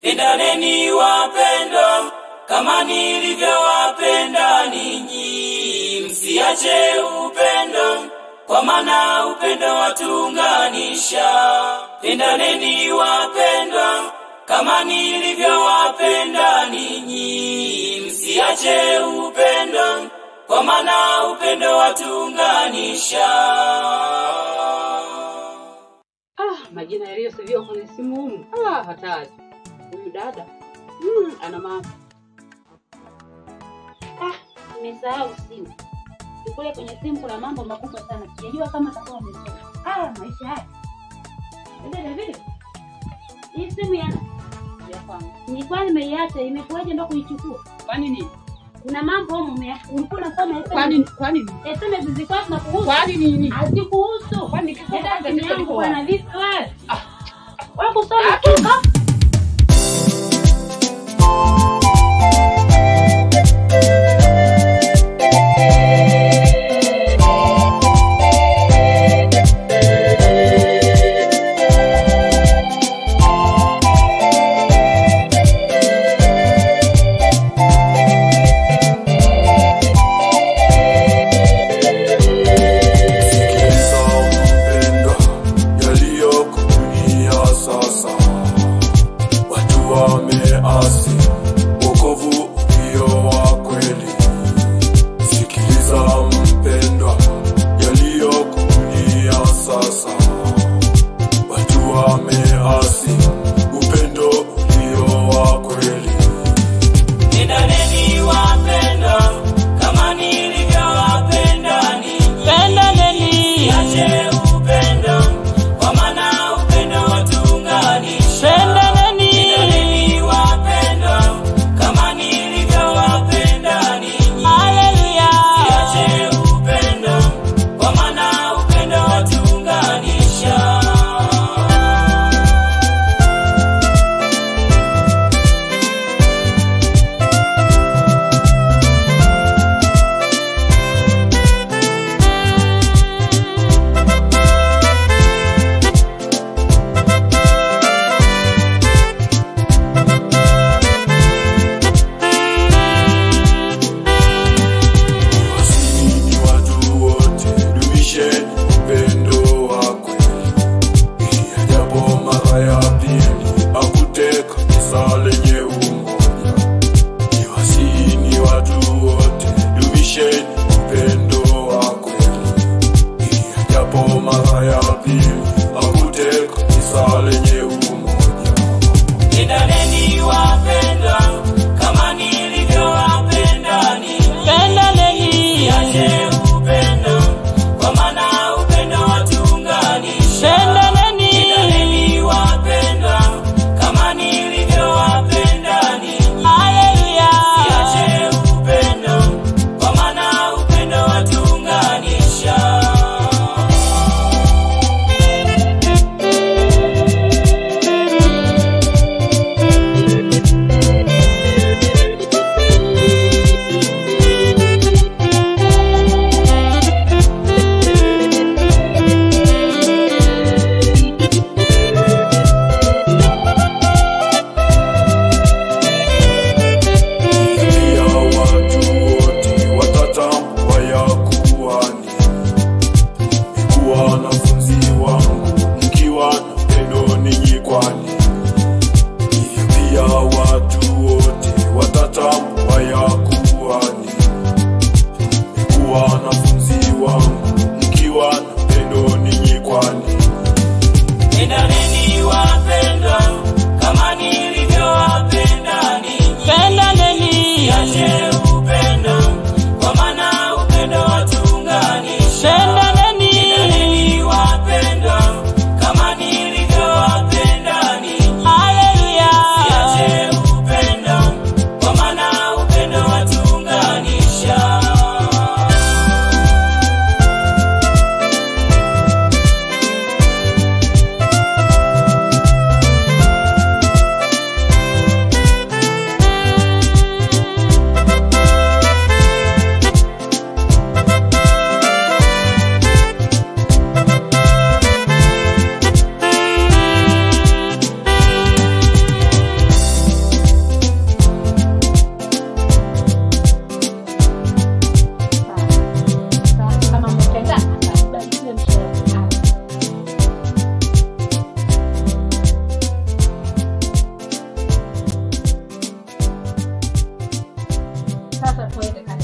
Pendaneni wapendwa, kama nilivyowapenda ninyi. Msiache upendo, kwa maana upendo watuunganisha. Pendaneni wapendwa, kama nilivyowapenda ninyi. Msiache upendo, kwa maana upendo watuunganisha. Majina yaliyosivyo kwenye simu humu. Hatari. Huyu dada. Ana mambo. Nimesahau simu. Kule kwenye simu kuna mambo makubwa sana. Sijajua kama atakuwa amesoma. Maisha haya. David. Hii simu ya kwangu. Nilikuwa nimeiacha, imekuaje ndo kuichukua? Kwani nini? Kuna mambo humu ulikuwa unasoma Kwani SMS zilikuwa zinakuhusu. Kwani nini? Hazikuhusu. Kwani kisa yangu wana vipi wewe? Wewe kusoma kika?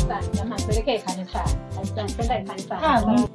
kanisani. Jamani, pelekee kanisani. Kanisani, twende kanisani.